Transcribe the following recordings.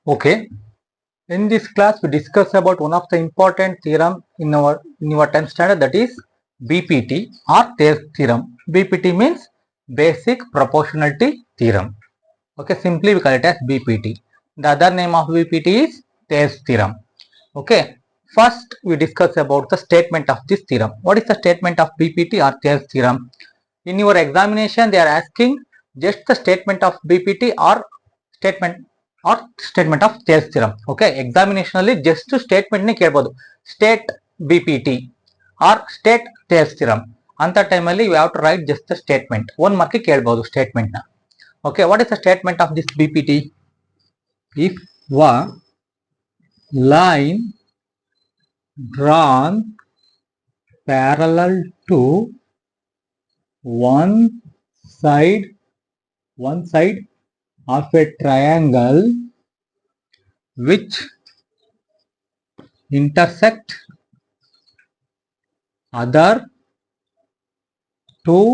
Okay, in this class we discuss about one of the important theorem in our 10th standard, that is BPT or Thayer's theorem. BPT means basic proportionality theorem. Okay, simply we call it as BPT. The other name of BPT is Thayer's theorem. Okay, first we discuss about the statement of this theorem. What is the statement of BPT or Thayer's theorem? In your examination they are asking just the statement of BPT or statement of Thayer's theorem. Okay, examination ಅಲ್ಲಿ just statement ನೇ ಕೇಳಬಹುದು. State BPT or state Thayer's theorem ಅಂತ time ಅಲ್ಲಿ you have to write just the statement. one mark ಕೇಳಬಹುದು statement ನ. Okay, what is the statement of this BPT? If a line drawn parallel to one side of a triangle which intersect other two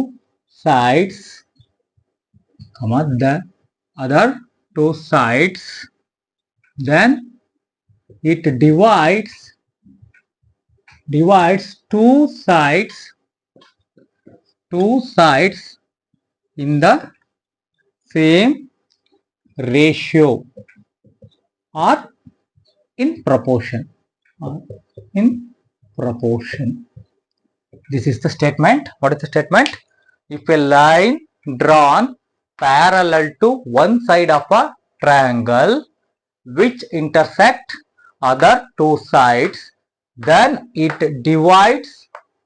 sides, then it divides two sides in the same ratio or in proportion. This is the statement. What is the statement? If a line drawn parallel to one side of a triangle which intersect other two sides, then it divides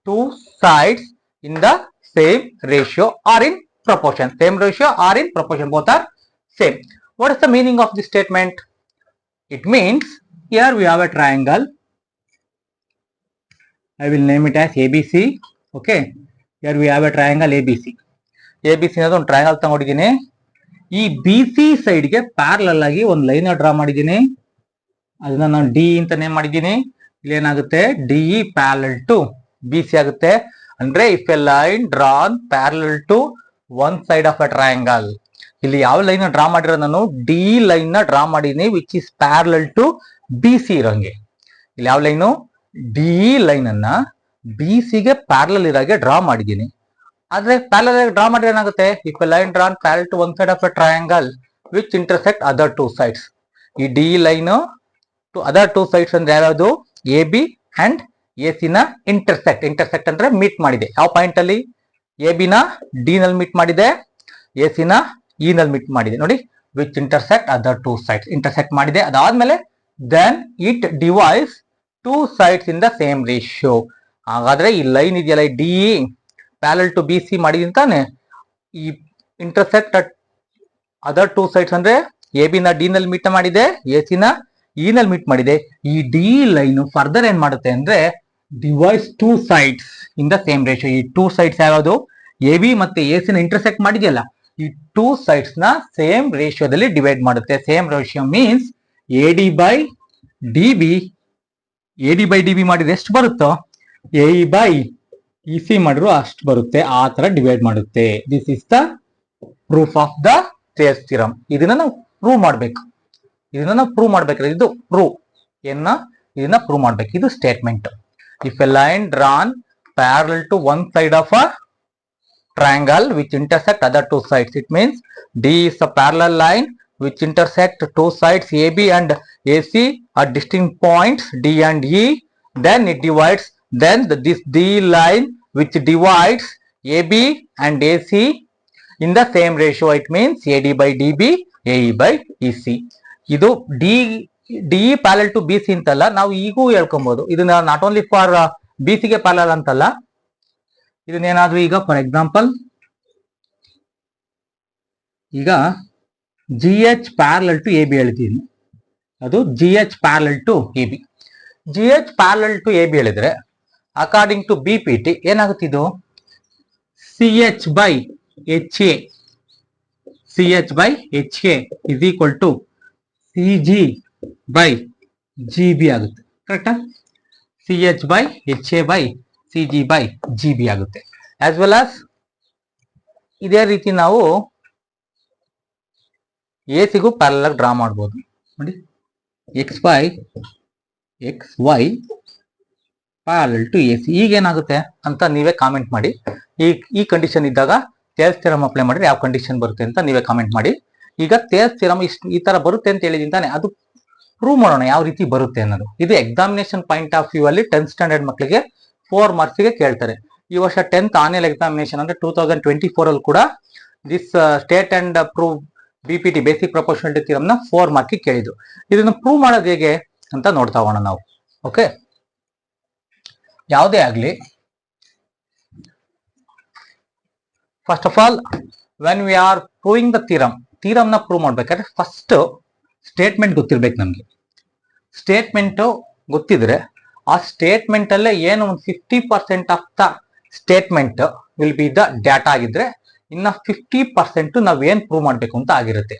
two sides in the same ratio or in proportion. Same ratio or in proportion, both are same. What is the meaning of this statement? It means here we have a triangle. I will name it as ABC. Okay, here we have a triangle ABC. ABC ಅನ್ನೋದು ಒಂದು triangle ತಗೊಂಡಿದ್ದೀನಿ. ಈ BC side ಗೆ parallel ಆಗಿ ಒಂದು line draw ಮಾಡಿದ್ದೀನಿ. ಅದನ್ನ ನಾನು D ಅಂತ ನೇಮ್ ಮಾಡಿದ್ದೀನಿ. ಇಲ್ಲಿ ಏನಾಗುತ್ತೆ, DE ಪ್ಯಾರಲಲ್ ಟು BC ಆಗುತ್ತೆ. ಅಂದ್ರೆ if a line drawn parallel to one side of a triangle, ಇಲ್ಲಿ ಯಾವ ಲೈನ್ ಡ್ರಾ ಮಾಡಿರೋ, ನಾನು ಡಿ ಲೈನ್ ನ ಡ್ರಾ ಮಾಡಿದೀನಿ which is parallel to BC ಇರೋಂಗೆ. ಇಲ್ಲಿ ಯಾವ ಲೈನು, ಡಿ ಲೈನ್ ಅನ್ನ BC ಗೆ ಪ್ಯಾರಲಲ್ ಇರೋಗೆ ಡ್ರಾ ಮಾಡಿದೀನಿ. ಆದ್ರೆ ಪ್ಯಾರಲಲ್ ಡ್ರಾ ಮಾಡಿದ್ರೆ ಏನಾಗುತ್ತೆ, if a line drawn parallel to one side of a triangle which intersect other two sides. ಈ D line to other two sides ಅಂದ್ರೆ ಯಾವ್ಯಾವುದು, AB ಅಂಡ್ AC ನ ಇಂಟರ್ಸೆಕ್ಟ್ ಅಂದ್ರೆ ಮೀಟ್ ಮಾಡಿದೆ. ಯಾವ ಪಾಯಿಂಟ್ ಅಲ್ಲಿ, AB ನ D ನಲ್ಲಿ ಮೀಟ್ ಮಾಡಿದೆ, AC ನ E ನಲ್ಲಿ ಮೀಟ್ ಮಾಡಿದೆ. ನೋಡಿ, which intersect other two sides, intersect ಮಾಡಿದೆ. ಅದಾದ್ಮೇಲೆ then it divides two sides in the same ratio. ಹಾಗಾದ್ರೆ ಈ ಲೈನ್ ಇದೆಯಲ್ಲ, DE ಪ್ಯಾರಲಲ್ ಟು BC ಮಾಡಿದೀನಿ ತಾನೆ, ಈ ಇಂಟರ್ಸೆಕ್ಟ್ ಅದರ್ ಟೂ ಸೈಡ್ಸ್ ಅಂದ್ರೆ AB ನ D ನಲ್ಲಿ ಮೀಟ್ ಮಾಡಿದೆ, AC ನ E ನಲ್ಲಿ ಮೀಟ್ ಮಾಡಿದೆ. ಈ D ಲೈನ್ ಫರ್ದರ್ ಏನ್ ಮಾಡುತ್ತೆ ಅಂದ್ರೆ divides two sides in the same ratio. ಈ ಟೂ ಸೈಡ್ಸ್ ಯಾವ್ದು, AB ಮತ್ತೆ AC ನ ಇಂಟರ್ಸೆಕ್ಟ್ ಮಾಡಿದೆಯಲ್ಲ, ಈ ಟೂ ಸೈಡ್ಸ್ ನ ಸೇಮ್ ರೇಷಿಯೋದಲ್ಲಿ ಡಿವೈಡ್ ಮಾಡುತ್ತೆ. Same ratio means AD by DB ಮಾಡಿದ್ರೆ ಎಷ್ಟು ಬರುತ್ತೋ AE ಬೈ EC ಮಾಡಿದ್ರು ಅಷ್ಟು ಬರುತ್ತೆ. ಆ ತರ ಡಿವೈಡ್ ಮಾಡುತ್ತೆ. This is the proof of the Thales theorem. ಇದನ್ನ ನಾವು ಪ್ರೂವ್ ಮಾಡ್ಬೇಕು. ಇದನ್ನ ಪ್ರೂವ್ ಮಾಡ್ಬೇಕು. ಇದು statement. If a line drawn parallel to one side of a triangle which intersect other two sides, it means D is a parallel line which intersect two sides AB and AC at distinct points D and E. Then it divides, this D line which divides AB and AC in the same ratio, it means AD by DB, AE by EC. ಇದು DE parallel to BC ಅಂತಲ್ಲ, ನಾವು ಈಗೂ ಹೇಳ್ಕೊಬಹುದು. ಇದನ್ನ not only for BC ಗೆ parallel ಅಂತಲ್ಲ, ಇದನ್ನೇನಾದ್ರೂ ಈಗ ಫಾರ್ ಎಕ್ಸಾಂಪಲ್ ಈಗ GH ಪ್ಯಾರಲಲ್ ಟು AB ಹೇಳಿದ್ದೀನಿ, ಅದು GH parallel to AB. GH parallel to AB ಹೇಳಿದ್ರೆ ಅಕಾರ್ಡಿಂಗ್ ಟು BPT ಏನಾಗುತ್ತೆ, ಇದು CH by HA is equal to CG by GB ಆಗುತ್ತೆ. ಕರೆಕ್ಟಾ? CH by HA by CG by GB ಆಗುತ್ತೆ. As well as ಇದೇ ರೀತಿ ನಾವು AC ಗೂ ಪ್ಯಾರಲಲ್ ಆಗಿ ಡ್ರಾ ಮಾಡಬಹುದು. ನೋಡಿ, X Y parallel to A C. ಈಗೇನಾಗುತ್ತೆ ಅಂತ ನೀವೇ ಕಾಮೆಂಟ್ ಮಾಡಿ. ಈ ಕಂಡೀಷನ್ ಇದ್ದಾಗ ಥೇಲ್ಸ್ ಥಿಯರಮ್ ಅಪ್ಲೈ ಮಾಡಿದ್ರೆ ಯಾವ ಕಂಡೀಷನ್ ಬರುತ್ತೆ ಅಂತ ನೀವೇ ಕಾಮೆಂಟ್ ಮಾಡಿ. ಈಗ ಥೇಲ್ಸ್ ಥಿಯರಮ್ ಈ ತರ ಬರುತ್ತೆ ಅಂತ ಹೇಳಿದೀನಿ ತಾನೆ, ಅದು ಪ್ರೂವ್ ಮಾಡೋಣ ಯಾವ ರೀತಿ ಬರುತ್ತೆ ಅನ್ನೋದು. ಇದು ಎಕ್ಸಾಮಿನೇಷನ್ ಪಾಯಿಂಟ್ ಆಫ್ ವ್ಯೂ ಅಲ್ಲಿ 10th ಸ್ಟ್ಯಾಂಡರ್ಡ್ ಮಕ್ಕಳಿಗೆ 4 ಮಾರ್ಕ್ಸ್ಗೆ ಕೇಳ್ತಾರೆ. ಈ ವರ್ಷ 10th ಆನ್ಯುವಲ್ ಎಕ್ಸಾಮಿನೇಷನ್ ಅಂದ್ರೆ 2024 ಅಲ್ಲಿ ಕೂಡ this state and prove BPT basic proportionality theorem ನ 4 ಮಾರ್ಕ್ಗೆ ಕೇಳಿದ್ರು. ಇದನ್ನು ಪ್ರೂವ್ ಮಾಡೋದು ಹೇಗೆ ಅಂತ ನೋಡ್ತಾ ಹೋಗೋಣ ನಾವು. ಓಕೆ, ಯಾವುದೇ ಆಗ್ಲಿ, first of all when we are proving the theorem ನ ಪ್ರೂವ್ ಮಾಡ್ಬೇಕಾದ್ರೆ ಫಸ್ಟ್ ಸ್ಟೇಟ್ಮೆಂಟ್ ಗೊತ್ತಿರ್ಬೇಕು ನಮ್ಗೆ. ಸ್ಟೇಟ್ಮೆಂಟ್ ಗೊತ್ತಿದ್ರೆ ಆ ಸ್ಟೇಟ್ಮೆಂಟ್ ಅಲ್ಲೇ ಏನು ಒಂದು 50% of the statement will be the data ಆಗಿದ್ರೆ ಇನ್ನ 50% ನಾವ್ ಏನ್ ಪ್ರೂವ್ ಮಾಡ್ಬೇಕು ಅಂತ ಆಗಿರುತ್ತೆ.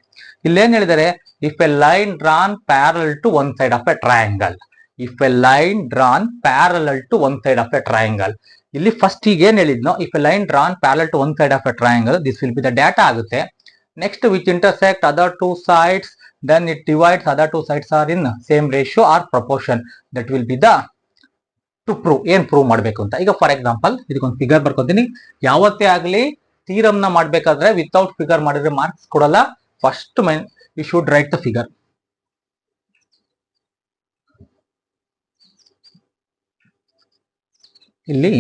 ಇಲ್ಲೇನ್ ಹೇಳಿದರೆ, if a line drawn parallel to one side of a triangle. If a line drawn parallel to one side of a triangle. ಇಲ್ಲಿ ಫಸ್ಟ್ ಈಗ ಏನ್ ಹೇಳಿದ್ನೋ, if a line drawn parallel to one side of a triangle, this will be the data ಆಗುತ್ತೆ. Next which intersect other two sides, then it divides other two sides are in same ratio or proportion. That will be the to prove. ಏನ್ prove ಮಾಡ್ಬೇಕು ಅಂತ. ಈಗ for example ಇದಕ್ಕೊಂದು figure ಬರ್ಕೊತೀನಿ. ಯಾವತ್ತೇ ಆಗ್ಲಿ theorem ನ ಮಾಡ್ಬೇಕಾದ್ರೆ ವಿತೌಟ್ ಫಿಗರ್ ಮಾಡಿದ್ರೆ ಮಾರ್ಕ್ಸ್ ಕೊಡಲ್ಲ. First you should write the figure. ಇಲ್ಲಿ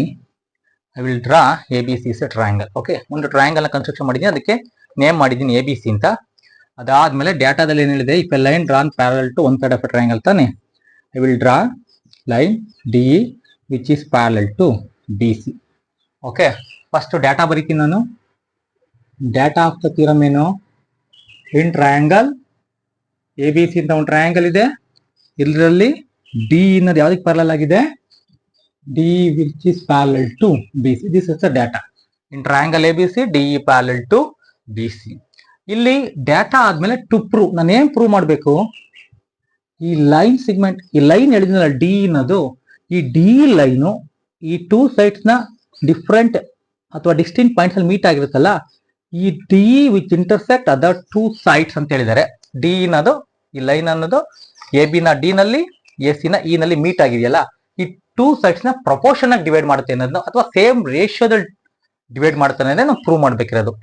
I will draw ABC is a triangle. Okay, ಒಂದು ಟ್ರಯಾಂಗಲ್ ನ ಕನ್ಸ್ಟ್ರಕ್ಷನ್ ಮಾಡಿದ್ದೀನಿ, ಅದಕ್ಕೆ ನೇಮ್ ಮಾಡಿದ್ದೀನಿ ABC ಅಂತ. ಅದಾದ್ಮೇಲೆ ಡಾಟಾದಲ್ಲಿ ಏನ್ ಹೇಳಿದೆ, if a line drawn parallel to one side of a triangle ತಾನೆ. I will draw line DE which is parallel to BC. Okay, first data ಬರೀತೀನಿ ನಾನು. ಡಾಟಾ ಆಫ್ ದ ಥಿಯರಮ್ ಏನು, ಇನ್ ಟ್ರಯಾಂಗಲ್ ABC ಅಂತ ಒಂದು ಟ್ರಯಾಂಗಲ್ ಇದೆ. ಇದರಲ್ಲಿ D ಅನ್ನೋದು ಯಾವ್ದಕ್ಕೆ ಪ್ಯಾರಲಲ್ ಆಗಿದೆ, D which is parallel to BC. This is the data in triangle ABC, DE parallel to BC. ಇಲ್ಲಿ ಡಾಟಾ ಆದ್ಮೇಲೆ ಟು ಪ್ರೂವ್, ನಾನು ಏನ್ ಪ್ರೂವ್ ಮಾಡಬೇಕು, ಈ ಲೈನ್ ಸಿಗ್ಮೆಂಟ್, ಈ ಲೈನ್ ಹೇಳಿದ್ನಲ್ಲ D ಅನ್ನೋದು, ಈ D ಲೈನು ಈ ಟೂ ಸೈಡ್ಸ್ ನ ಡಿಫ್ರೆಂಟ್ ಅಥವಾ ಡಿಸ್ಟಿಂಕ್ಟ್ ಪಾಯಿಂಟ್ಸ್ ಅಲ್ಲಿ ಮೀಟ್ ಆಗಿರುತ್ತಲ್ಲ, ಈ D which intersect other two sides ಅಂತ ಹೇಳಿದ್ದಾರೆ. D ಅನ್ನೋದು, ಈ ಲೈನ್ ಅನ್ನೋದು AB ನ D ನಲ್ಲಿ, AC ನ E ನಲ್ಲಿ ಮೀಟ್ ಆಗಿದೆಯಲ್ಲ, ಈ ಟೂ ಸೈಡ್ಸ್ ನ ಪ್ರಪೋರ್ಷನ್ ಆಗಿ ಡಿವೈಡ್ ಮಾಡುತ್ತೆ ಅನ್ನೋದನ್ನ, ಅಥವಾ ಸೇಮ್ ರೇಷಿಯೋದಲ್ಲಿ ಡಿವೈಡ್ ಮಾಡ್ತಾನೆ ಅಂದ್ರೆ ನಾವು ಪ್ರೂವ್ ಮಾಡ್ಬೇಕಿರೋದು.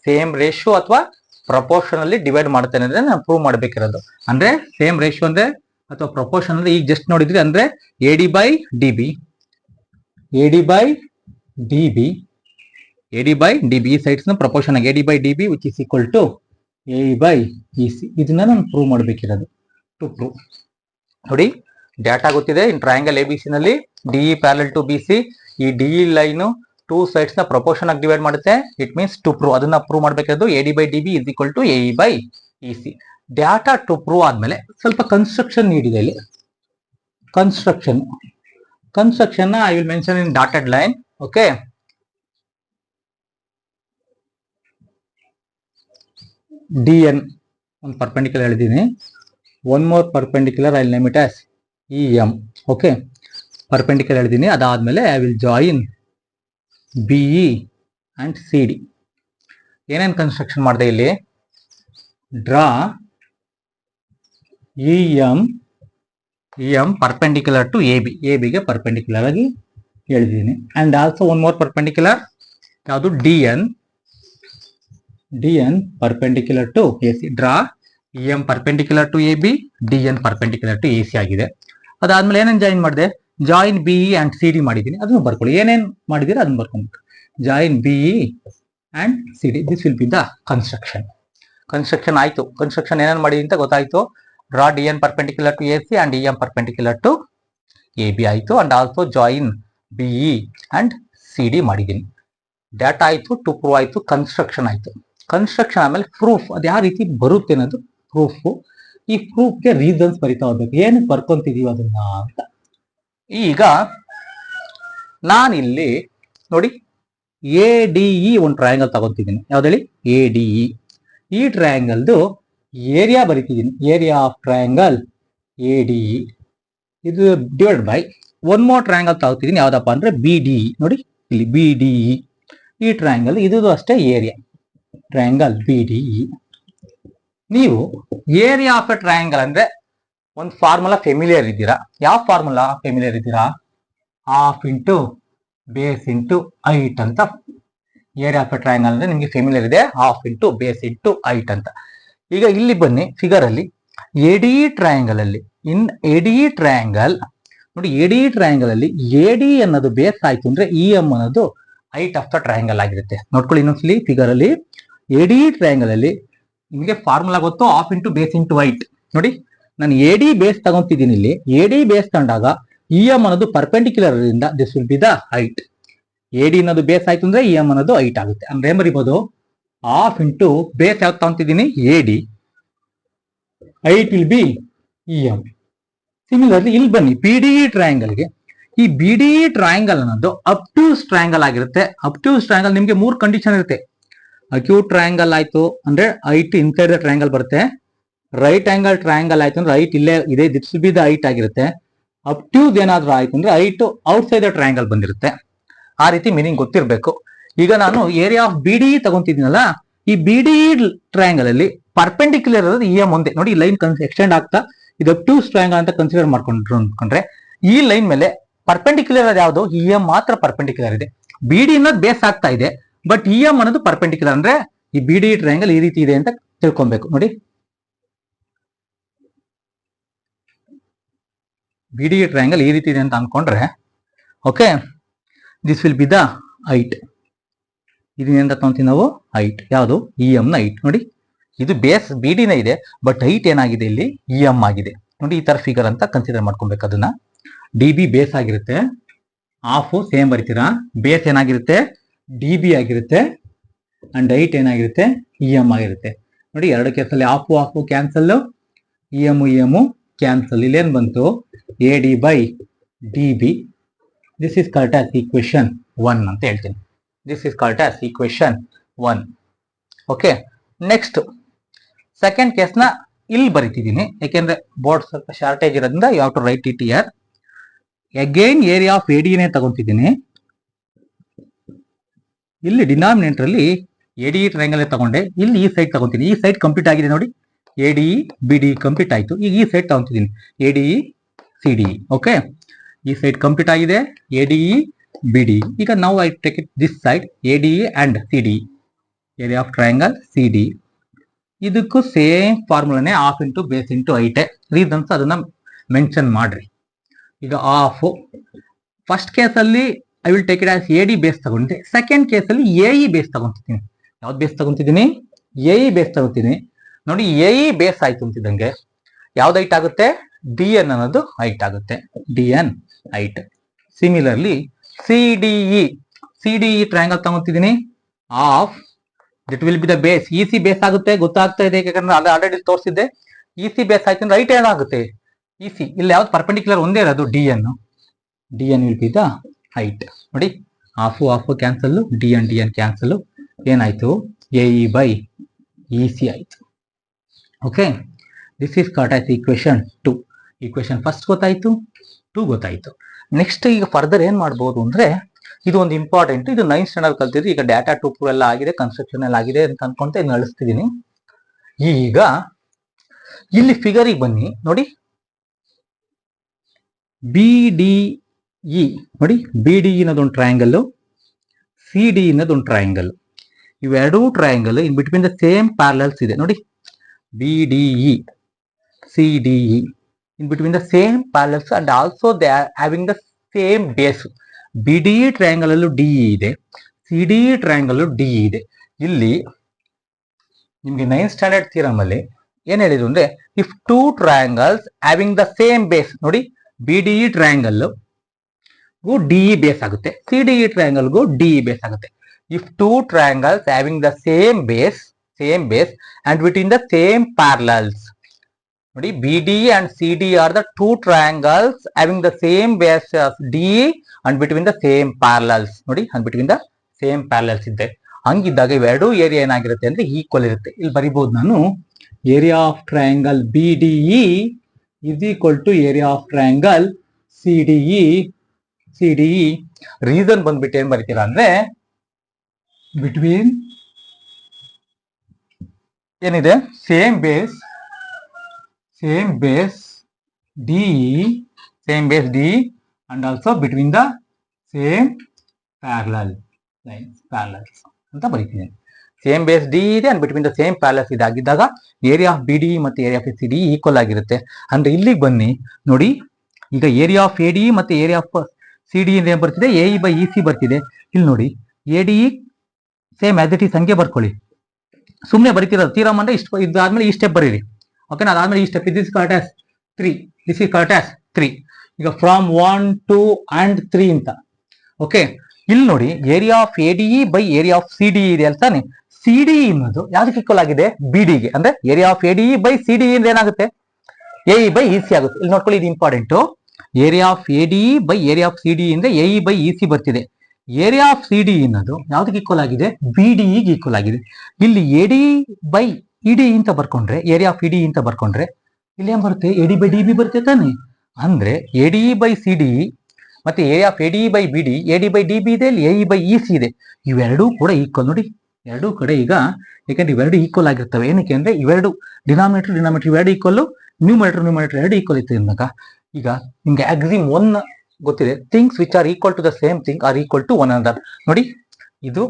ಸೇಮ್ ರೇಷಿಯೋ ಅಥವಾ ಪ್ರಪೋರ್ಷನ್ ಅಲ್ಲಿ ಡಿವೈಡ್ ಮಾಡ್ತೇನೆ ಅಂದ್ರೆ ನಾವು ಪ್ರೂವ್ ಮಾಡ್ಬೇಕಿರೋದು. ಅಂದ್ರೆ ಸೇಮ್ ರೇಷಿಯೋ ಅಂದ್ರೆ ಅಥವಾ ಪ್ರಪೋರ್ಷನ್ ಅಂದ್ರೆ ಈಗ ಜಸ್ಟ್ ನೋಡಿದ್ರಿ ಅಂದ್ರೆ AD by DB, AD by DB ಈ ಸೈಡ್ಸ್ ನ ಪ್ರಪೋರ್ಷನ್ ಆಗಿ AD by DB which is equal to AE by EC. ಇದನ್ನ ನಾನು ಪ್ರೂವ್ ಮಾಡ್ಬೇಕಿರೋದು. ಟು ಪ್ರೂವ್ ನೋಡಿ, ಡಾಟಾ ಗೊತ್ತಿದೆ. ಇನ್ ಟ್ರಯಾಂಗಲ್ ABC ನಲ್ಲಿ DE ಪ್ಯಾರಲಲ್ ಟು BC, ಈ DE ಲೈನ್ ಟೂ ಸೈಡ್ಸ್ ನ ಪ್ರಪೋರ್ಷನ್ ಆಗಿ ಡಿವೈಡ್ ಮಾಡುತ್ತೆ. ಇಟ್ ಮೀನ್ಸ್ ಟು ಪ್ರೂವ್, ಅದನ್ನ ಪ್ರೂವ್ ಮಾಡ್ಬೇಕಾದ್ರು AD by DB is equal to AE by EC. Data to prove ಆದ್ಮೇಲೆ ಸ್ವಲ್ಪ ಕನ್ಸ್ಟ್ರಕ್ಷನ್ ನೀಡಿದೆ. ಇಲ್ಲಿ construction I will mention in dotted line. Okay, DN ಒಂದು ಪರ್ಪೆಂಡಿಕ್ಯುಲರ್ ಹೇಳಿದ್ದೀನಿ. One more perpendicular I will name it as EM. Okay, perpendicular ಹೇಳಿದ್ದೀನಿ. ಅದಾದ್ಮೇಲೆ I will join BE and CD. ಏನೇನು construction ಮಾಡಿದೆ ಇಲ್ಲಿ, draw EM perpendicular to AB ಗೆ perpendicular ಆಗಿ ಹೇಳಿದ್ದೀನಿ. And also one more perpendicular, ಯಾವುದು DN perpendicular to AC. Draw EM perpendicular to AB, DN perpendicular to AC ಆಗಿದೆ. ಅದಾದ್ಮೇಲೆ ಏನೇನು ಜಾಯಿನ್ ಮಾಡಿದೆ, ಜಾಯಿನ್ BE and CD ಮಾಡಿದ್ದೀನಿ. ಅದನ್ನು ಬರ್ಕೊಳ್ಳಿ, ಏನೇನು ಮಾಡಿದ್ದೀರಾ ಅದನ್ನ ಬರ್ಕೊಂಡ್ಬಿಟ್ಟು join BE and CD. This will be the construction ಆಯ್ತು. ಕನ್ಸ್ಟ್ರಕ್ಷನ್ ಏನೇನು ಮಾಡಿದೀನಿ ಅಂತ ಗೊತ್ತಾಯ್ತು. Draw DN perpendicular to AC and EM perpendicular to AB ಆಯ್ತು. And also join BE and CD ಮಾಡಿದ್ದೀನಿ. ಡಾಟಾ ಆಯ್ತು, ಟು ಪ್ರೂವ್ ಆಯ್ತು, ಕನ್ಸ್ಟ್ರಕ್ಷನ್ ಆಯ್ತು. ಕನ್ಸ್ಟ್ರಕ್ಷನ್ ಆಮೇಲೆ ಪ್ರೂಫ್, ಅದು ಯಾವ ರೀತಿ ಬರುತ್ತೆ ಅನ್ನೋದು ಪ್ರೂಫ್. ಈ ಪ್ರೂಫ್ಗೆ ರೀಸನ್ಸ್ ಬರಿತಾ ಹೋಗ್ಬೇಕು, ಏನು ಬರ್ಕೊಂತಿದೀವಿ ಅದನ್ನ ಅಂತ. ಈಗ ನಾನಿಲ್ಲಿ ನೋಡಿ ADE ಒಂದು ಟ್ರಯಾಂಗಲ್ ತಗೊಂತಿದ್ದೀನಿ. ಯಾವ್ದು ಹೇಳಿ, ADE. ಈ ಟ್ರಯಾಂಗಲ್ದು ಏರಿಯಾ ಬರಿತಿದ್ದೀನಿ, ಏರಿಯಾ ಆಫ್ ಟ್ರಯಾಂಗಲ್ ADE. ಇದು divide by one more triangle ತಗೋತಿದ್ದೀನಿ, ಯಾವ್ದಪ್ಪ ಅಂದ್ರೆ BDE. ನೋಡಿ ಇಲ್ಲಿ BDE. ಈ ಟ್ರಯಾಂಗಲ್ ಇದು ಅಷ್ಟೇ ಏರಿಯಾ, ಟ್ರಯಾಂಗಲ್ BDE. ನೀವು ಏರಿಯಾ ಆಫ್ ಎ ಟ್ರಯಾಂಗಲ್ ಅಂದ್ರೆ ಒಂದು ಫಾರ್ಮುಲಾ ಫೆಮಿಲಿಯರ್ ಇದ್ದೀರಾ. ಯಾವ ಫಾರ್ಮುಲಾ ಫೆಮಿಲಿಯರ್ ಇದ್ದೀರಾ? Half into base into height ಅಂತ ಏರಿಯಾ ಆಫ್ ಟ್ರಯಾಂಗಲ್ ಅಂದ್ರೆ ನಿಮಗೆ ಫೆಮಿಲಿಯರ್ ಇದೆ, half into base into height ಅಂತ. ಈಗ ಇಲ್ಲಿ ಬನ್ನಿ, ಫಿಗರ್ ಅಲ್ಲಿ ಎಡಿ ಟ್ರಯಾಂಗಲ್ ಅಲ್ಲಿ ಎಡಿ ಟ್ರಯಾಂಗಲ್ ನೋಡಿ, ಎಡಿ ಟ್ರಯಾಂಗಲ್ ಅಲ್ಲಿ ಎಡಿ ಅನ್ನೋದು ಬೇಸ್ ಆಯ್ತು ಅಂದ್ರೆ ಇ ಎಂ ಅನ್ನೋದು ಹೈಟ್ ಆಫ್ ದ ಟ್ರಯಾಂಗಲ್ ಆಗಿರುತ್ತೆ. ನೋಡ್ಕೊಳ್ಳಿ ಇನ್ನೊಂದ್ಸಲಿ ಫಿಗರ್ ಅಲ್ಲಿ ಎಡಿ ಟ್ರಯಾಂಗಲ್ ಅಲ್ಲಿ ನಿಮಗೆ ಫಾರ್ಮುಲಾ ಗೊತ್ತು, half into base into height. ನೋಡಿ ನಾನು ಎಡಿ ಬೇಸ್ ತಗೊಂತಿದ್ದೀನಿ. ಇಲ್ಲಿ ಎಡಿ ಬೇಸ್ ತಗೊಂಡಾಗ ಇ ಎಂ ಅನ್ನೋದು ಪರ್ಪೆಂಡಿಕ್ಯುಲರ್ ಇಂದ this will be the height. ಎಡಿ ಅನ್ನೋದು ಬೇಸ್ ಆಯ್ತು ಅಂದ್ರೆ ಇ ಎಂ ಅನ್ನೋದು ಹೈಟ್ ಆಗುತ್ತೆ. ಅಂದ್ರೆ ಏನ್ ಬರೀಬಹುದು, ಹಾಫ್ ಇಂಟು ಬೇಸ್ ಯಾವ್ದು ತಗೊಂತಿದ್ದೀನಿ ಎಡಿ, height will be E M. Similarly ಇಲ್ಲಿ ಬನ್ನಿ ಬಿ ಡಿ ಟ್ರಯಾಂಗಲ್ಗೆ, ಈ ಬಿ ಡಿ ಟ್ರಯಾಂಗಲ್ ಅನ್ನೋದು ಅಬ್ಟ್ಯೂಸ್ ಟ್ರಯಾಂಗಲ್ ಆಗಿರುತ್ತೆ. ಅಬ್ಟ್ಯೂಸ್ ಟ್ರಯಾಂಗಲ್ ನಿಮ್ಗೆ 3 ಕಂಡೀಷನ್ ಇರುತ್ತೆ. ಅಕ್ಯೂಟ್ ಟ್ರಯಾಂಗಲ್ ಆಯ್ತು ಅಂದ್ರೆ ಹೈಟ್ ಇನ್ಸೈಡ್ ದ ಟ್ರಯಾಂಗಲ್ ಬರುತ್ತೆ. ರೈಟ್ ಆಂಗಲ್ ಟ್ರಯಾಂಗಲ್ ಆಯ್ತು ಅಂದ್ರೆ ಹೈಟ್ ಇಲ್ಲೇ ಇದೆ, this will be the height ಆಗಿರುತ್ತೆ. ಅಬ್ಟ್ಯೂಸ್ ಏನಾದ್ರೂ ಆಯ್ತು ಅಂದ್ರೆ ಹೈಟ್ ಔಟ್ಸೈಡ್ ದ ಟ್ರಯಾಂಗಲ್ ಬಂದಿರುತ್ತೆ. ಆ ರೀತಿ ಮೀನಿಂಗ್ ಗೊತ್ತಿರಬೇಕು. ಈಗ ನಾನು ಏರಿಯಾ ಆಫ್ ಬಿ ಡಿ ತಗೊಂತಿದ್ದೀನಲ್ಲ, ಈ ಬಿ ಡಿ ಟ್ರಯಾಂಗಲ್ ಅಲ್ಲಿ ಪರ್ಪೆಂಡಿಕ್ಯುಲರ್ ಇರೋದು ಇ ಎಂ ಒಂದೇ. ನೋಡಿ ಲೈನ್ ಎಕ್ಸ್ಟೆಂಡ್ ಆಗ್ತಾ ಇದು ಅಬ್ಟ್ಯೂಸ್ ಟ್ರಯಾಂಗಲ್ ಅಂತ ಕನ್ಸಿಡರ್ ಮಾಡ್ಕೊಂಡ್ರೆ ಈ ಲೈನ್ ಮೇಲೆ ಪರ್ಪೆಂಡಿಕ್ಯುಲರ್ ಯಾವುದು, ಇ ಎಂ ಮಾತ್ರ ಪರ್ಪೆಂಡಿಕ್ಯುಲರ್ ಇದೆ. ಬಿ ಡಿ ಅನ್ನೋದು ಬೇಸ್ ಆಗ್ತಾ ಇದೆ, ಬಟ್ ಇ ಎಂ ಅನ್ನೋದು ಪರ್ಪೆಂಡಿಕ್ಯುಲರ್. ಅಂದ್ರೆ ಈ ಬಿ ಡಿ ಟ್ರಯಾಂಗಲ್ ಈ ರೀತಿ ಇದೆ ಅಂತ ತಿಳ್ಕೊಬೇಕು. ನೋಡಿ ಬಿ ಡಿ ಟ್ರಯಾಂಗಲ್ ಈ ರೀತಿ ಇದೆ ಅಂತ ಅನ್ಕೊಂಡ್ರೆ okay, this will be the height. ಇದರಿಂದ ತಗೊಂತೀವಿ ನಾವು ಹೈಟ್, ಯಾವುದು ಇ ಎಂ ನ ಹೈಟ್. ನೋಡಿ ಇದು ಬೇಸ್ ಬಿ ಡಿನ ಇದೆ, ಬಟ್ ಹೈಟ್ ಏನಾಗಿದೆ ಇಲ್ಲಿ ಇ ಎಂ ಆಗಿದೆ. ನೋಡಿ ಈ ತರ ಫಿಗರ್ ಅಂತ ಕನ್ಸಿಡರ್ ಮಾಡ್ಕೊಬೇಕು. ಅದನ್ನ ಡಿ ಬಿ ಬೇಸ್ ಆಗಿರುತ್ತೆ, ಹಾಫ್ ಸೇಮ್ ಬರಿತೀರಾ, ಬೇಸ್ ಏನಾಗಿರುತ್ತೆ ಡಿ ಬಿ ಆಗಿರುತ್ತೆ, ಅಂಡ್ ಹೈಟ್ ಏನಾಗಿರುತ್ತೆ ಇ ಎಂ ಆಗಿರುತ್ತೆ. ನೋಡಿ ಎರಡು ಕೇಸಲ್ಲಿ half half cancel, E M cancel. ಇಲ್ಲೇನು ಬಂತು, A D by D B. This is called as equation 1 ಅಂತ ಹೇಳ್ತೀನಿ. This is called as equation 1. Okay, next second ಕೇಸ್ನ ಇಲ್ಲಿ ಬರಿತಿದ್ದೀನಿ, ಯಾಕೆಂದ್ರೆ ಬೋರ್ಡ್ ಸ್ವಲ್ಪ ಶಾರ್ಟೇಜ್ ಇರೋದ್ರಿಂದ you have to write it here. Again area of ಎಡಿನೇ ತಗೊಂತಿದ್ದೀನಿ. ಇಲ್ಲಿ ಡಿನಾಮಿನೇಟರ್ ಅಲ್ಲಿ ಎಡಿ ಟ್ರಯಾಂಗಲ್ ತಗೊಂಡೆ, ಇಲ್ಲಿ ಈ ಸೈಡ್ ತಗೊಂತೀನಿ. ಈ ಸೈಡ್ ಕಂಪ್ಲೀಟ್ ಆಗಿದೆ ನೋಡಿ, ಎಡಿ ಬಿ ಡಿ ಕಂಪ್ಲೀಟ್ ಆಯ್ತು. ಈಗ ಈ ಸೈಡ್ ತಗೊಂತಿದ್ದೀನಿ ಎಡಿ ಸಿ ಡಿ. ಓಕೆ, ಈ ಸೈಡ್ ಕಂಪ್ಲೀಟ್ ಆಗಿದೆ, ಎಡಿ ಬಿ ಡಿ. ಈಗ ನಾವು I take it this side A D and C D, area of triangle C D. ಇದಕ್ಕೂ ಸೇಮ್ ಫಾರ್ಮುಲಾನೇ, ಹಾಫ್ ಇಂಟು ಬೇಸ್ ಇಂಟು ಹೈಟೆ. ರೀಸನ್ಸ್ ಅದನ್ನ ಮೆನ್ಷನ್ ಮಾಡ್ರಿ. ಈಗ ಹಾಫ್ ಫಸ್ಟ್ ಕೇಸಲ್ಲಿ I will take it as A D base ತಗೊಂಡೆ. Second ಕೇಸಲ್ಲಿ A E base ತಗೊಂತಿದ್ದೀನಿ. ಯಾವ್ದು ಬೇಸ್ ತಗೊಂತಿದ್ದೀನಿ, ಎ ಇ ಬೇಸ್ ತಗೊಂತೀನಿ. ನೋಡಿ ಎ ಇ ಬೇಸ್ ಆಯ್ತು ಅಂತಿದ್ದಂಗೆ ಯಾವ್ದು ಹೈಟ್ ಆಗುತ್ತೆ, ಡಿ ಎನ್ ಅನ್ನೋದು ಹೈಟ್ ಆಗುತ್ತೆ, D N height. Similarly C D E triangle ತಗೊಂತಿದ್ದೀನಿ. Half that will be the base, E C base ಆಗುತ್ತೆ, ಗೊತ್ತಾಗ್ತಾ ಇದೆ ಯಾಕಂದ್ರೆ ಅದು ಆಲ್ರೆಡಿ ತೋರಿಸಿದ್ದೆ. ಇ ಸಿ ಬೇಸ್ ಆಯ್ತು ಅಂದ್ರೆ ಹೈಟ್ ಏನಾಗುತ್ತೆ ಇ ಸಿ. ಇಲ್ಲಿ ಯಾವ್ದು ಪರ್ಪೆಂಡಿಕ್ಯುಲರ್ ಒಂದೇ ಇರೋದು D N will be the height. ನೋಡಿ half cancel, D N cancel, ಏನಾಯ್ತು A E by E C ಆಯ್ತು. Okay, this is called as equation 2. Equation first ಗೊತ್ತಾಯ್ತು, 2 ಗೊತ್ತಾಯ್ತು. ನೆಕ್ಸ್ಟ್ ಈಗ ಫರ್ದರ್ ಏನ್ ಮಾಡ್ಬೋದು ಅಂದ್ರೆ, ಇದು ಒಂದು ಇಂಪಾರ್ಟೆಂಟ್, ಇದು 9th ಸ್ಟ್ಯಾಂಡರ್ಡ್ ಕಲ್ತಿದ್ರಿ. ಈಗ ಡಾಟಾ 2 ಎಲ್ಲ ಆಗಿದೆ, ಕನ್ಸ್ಟ್ರಕ್ಷನ್ ಎಲ್ಲ ಆಗಿದೆ ಅಂತ ಅನ್ಕೊಂತ ಇದನ್ನ ಅಳಿಸ್ತಿದ್ದೀನಿ. ಈಗ ಇಲ್ಲಿ ಫಿಗರಿಗೆ ಬನ್ನಿ. ನೋಡಿ ಬಿ ಡಿ ಇ, ನೋಡಿ ಬಿ ಡಿ ಅನ್ನೋದೊಂದು ಟ್ರಯಾಂಗಲ್, ಸಿ ಡಿ ಅನ್ನೋದೊಂದು ಟ್ರಯಾಂಗಲ್. ಇವೆರಡೂ triangle in between the same parallels ಇದೆ. ನೋಡಿ B D E C D E in between the same parallels and also they are having the same base. B D triangle ಅಲ್ಲೂ D ಇದೆ, C D triangle D ಇದೆ. ಇಲ್ಲಿ ನಿಮ್ಗೆ 9th standard theorem ಅಲ್ಲಿ ಏನ್ ಹೇಳಿದ್ರು ಅಂದ್ರೆ, if 2 triangles having the same base, ನೋಡಿ ಬಿ ಡಿ ಟ್ರಯಾಂಗಲ್ ಗು ಡಿ ಬೇಸ್ ಆಗುತ್ತೆ, ಸಿ ಡಿ ಟ್ರಯಾಂಗಲ್ ಗು ಡಿ ಬೇಸ್ ಆಗುತ್ತೆ. If 2 triangles having the same base and within the same parallels. ನೋಡಿ BD and CD are the 2 triangles having the same base as D and between the same parallels. ನೋಡಿ and between the same parallels ಇದೆ. ಹಂಗಿದ್ದಾಗ ಇವೆರಡು area ಏನಾಗಿರುತ್ತೆ ಅಂದ್ರೆ equal ಇರುತ್ತೆ. ಇಲ್ಲಿ ಬರಿಬಹುದು ನಾನು, area of triangle BDE is equal to area of triangle CDE. Reason ಬಂದ್ಬಿಟ್ಟು ಏನ್ ಬರಿತೀರಾ ಅಂದ್ರೆ, ಬಿಟ್ವೀನ್ ಏನಿದೆ same base DE, same base DE, and also between the same parallel lines, parallels ಅಂತ ಬರೀತೀನಿ. ಸೇಮ್ ಬೇಸ್ ಡಿ ಇದೆ and between the same parallels ಇದಾಗಿದ್ದಾಗ area of B D ಮತ್ತೆ area of C D equal ಆಗಿರುತ್ತೆ. ಅಂದ್ರೆ ಇಲ್ಲಿಗೆ ಬನ್ನಿ ನೋಡಿ, ಈಗ ಏರಿಯಾ ಆಫ್ ಎ ಡಿ ಮತ್ತೆ ಏರಿಯಾ ಆಫ್ ಸಿ ಡಿ ಏನ್ ಬರ್ತಿದೆ, ಎ ಬೈ ಇ ಸಿ ಬರ್ತಿದೆ. ಇಲ್ಲಿ ನೋಡಿ A D same as it is ಹಂಗೆ ಬರ್ಕೊಳ್ಳಿ, ಸುಮ್ಮನೆ ಬರೀತಿರೋದು. ತೀರಮ್ ಅಂದ್ರೆ ಇಷ್ಟು, ಇದಾದ್ಮೇಲೆ ಈ ಸ್ಟೆಪ್ ಬರೀರಿ. ಓಕೆನಾ, ಅದಾದ್ಮೇಲೆ ಈ step this called as 3, this is called as 3. ಈಗ ಫ್ರಮ್ 1, 2 ಅಂಡ್ 3 ಅಂತ. ಓಕೆ, ಇಲ್ಲಿ ನೋಡಿ area of A D by area of C D ಇದೆ ಅಂತಾನೆ. ಸಿ ಡಿ ಅನ್ನೋದು ಯಾವ್ದಕ್ಕೆ ಈಕ್ವಲ್ ಆಗಿದೆ, ಬಿ ಡಿಗೆ. ಅಂದ್ರೆ area of A D by C D ಅಂದ್ರೆ ಏನಾಗುತ್ತೆ, A E by E C ಆಗುತ್ತೆ. ಇಲ್ಲಿ ನೋಡ್ಕೊಳ್ಳಿ, ಇದು important. Area of A D by area of C D ಅಂದ್ರೆ A E by E C ಬರ್ತಿದೆ. ಏರಿಯಾ ಆಫ್ ಸಿ ಡಿ ಅನ್ನೋದು ಯಾವ್ದಕ್ಕೆ ಈಕ್ವಲ್ ಆಗಿದೆ, ಬಿ ಡಿ ಈಕ್ವಲ್ ಆಗಿದೆ. ಇಲ್ಲಿ A D by E D ಅಂತ ಬರ್ಕೊಂಡ್ರೆ, ಏರಿಯಾ ಆಫ್ ಇ ಡಿ ಅಂತ ಬರ್ಕೊಂಡ್ರೆ ಇಲ್ಲಿ ಏನ್ ಬರುತ್ತೆ, A D by D B ಬರುತ್ತೆ ತಾನೆ. ಅಂದ್ರೆ A D by C D ಮತ್ತೆ area of A D by B D, A D by D B ಇದೆ, ಇಲ್ಲಿ A E by E C ಇದೆ. ಇವೆರಡೂ ಕೂಡ ಈಕ್ವಲ್ ನೋಡಿ, ಎರಡೂ ಕಡೆ ಈಗ, ಯಾಕಂದ್ರೆ ಇವೆರಡು ಈಕ್ವಲ್ ಆಗಿರ್ತವೆ. ಏನಕ್ಕೆ ಅಂದ್ರೆ ಇವೆರಡು ಡಿನಾಮಿನೇಟರ್ ಇವೆರಡು ಈಕ್ವಲ್, ನ್ಯೂಮರೇಟರ್ ಎರಡು ಈಕ್ವಲ್ ಇತ್ತು ಅಂದಾಗ. ಈಗ ನಿಮ್ಗೆ ಆಕ್ಸಿಮ್ 1 ಗೊತ್ತಿದೆ, things which are equal to the same thing are equal to one another. ನೋಡಿ ಇದು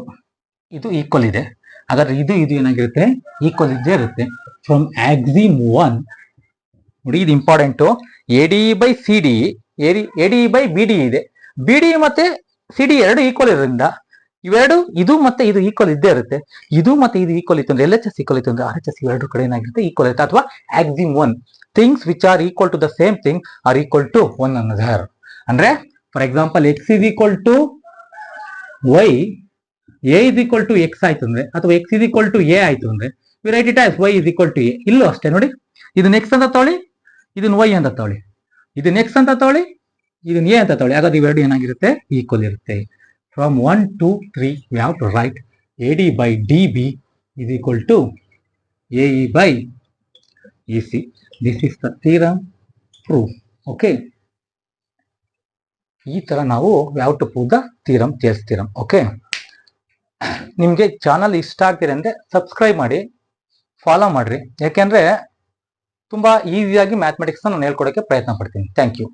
ಈಕ್ವಲ್ ಇದೆ, ಹಾಗಾದ್ರೆ ಇದು ಏನಾಗಿರುತ್ತೆ, ಈಕ್ವಲ್ ಇದ್ದೇ ಇರುತ್ತೆ. ಫ್ರಮ್ ಆಕ್ಸಿಮ್ 1 ನೋಡಿ, ಇದು important. A D by C D, A D by B D ಇದೆ. ಬಿ ಡಿ ಮತ್ತೆ ಸಿ ಡಿ ಎರಡು ಈಕ್ವಲ್ ಇರೋದ್ರಿಂದ ಇವೆರಡು, ಇದು ಮತ್ತೆ ಇದು ಈಕ್ವಲ್ ಇದ್ದೇ ಇರುತ್ತೆ. ಇದು ಮತ್ತೆ ಇದು ಈಕ್ವಲ್ ಇತ್ತು ಅಂದ್ರೆ ಎಲ್ ಎಚ್ ಎಸ್ ಈಕ್ವಲ್ ಇತ್ತು ಅಂದ್ರೆ ಆರ್ ಎಚ್ ಎಸ್ ಇವೆರಡು ಕಡೆ ಏನಾಗಿರುತ್ತೆ, ಈಕ್ವಲ್ ಇರುತ್ತೆ. ಅಥವಾ axiom 1, things which are equal to the same thing are equal to one another. ಅಂದ್ರೆ for example X is equal to Y, A is equal to X ಆಯ್ತು ಅಂದ್ರೆ, ಅಥವಾ X is equal to A ಆಯ್ತು ಅಂದ್ರೆ we write it as Y is equal to A. ಇಲ್ಲೂ ಅಷ್ಟೇ ನೋಡಿ, ಇದನ್ನ ಎಕ್ಸ್ ಅಂತ ತಗೊಳ್ಳಿ, ಇದನ್ನ ವೈ ಅಂತ ತಗೊಳ್ಳಿ, ಇದನ್ನ ಎಕ್ಸ್ ಅಂತ ತಗೊಳ್ಳಿ, ಇದನ್ನ ಎ ಅಂತ ತಗೊಳ್ಳಿ. ಹಾಗಾದ್ರೆ ಇವೆರಡು ಏನಾಗಿರುತ್ತೆ, ಈಕ್ವಲ್ ಇರುತ್ತೆ. From 1 to 3 we have to write AD by DB is equal to AE by EC. This is the theorem proof. Okay, ಈ ತರ ನಾವು ಯಾವ to prove the theorem, theorems theorem. Okay, ನಿಮ್ಗೆ ಚಾನಲ್ ಇಷ್ಟ ಆಗ್ತಿದೆ ಅಂದ್ರೆ ಸಬ್ಸ್ಕ್ರೈಬ್ ಮಾಡಿ, ಫಾಲೋ ಮಾಡ್ರಿ. ಯಾಕೆಂದ್ರೆ ತುಂಬಾ ಈಸಿಯಾಗಿ ಮ್ಯಾಥಮೆಟಿಕ್ಸ್ ನಾನು ಹೇಳ್ಕೊಡಕ್ಕೆ ಪ್ರಯತ್ನ ಪಡ್ತೀನಿ. Thank you.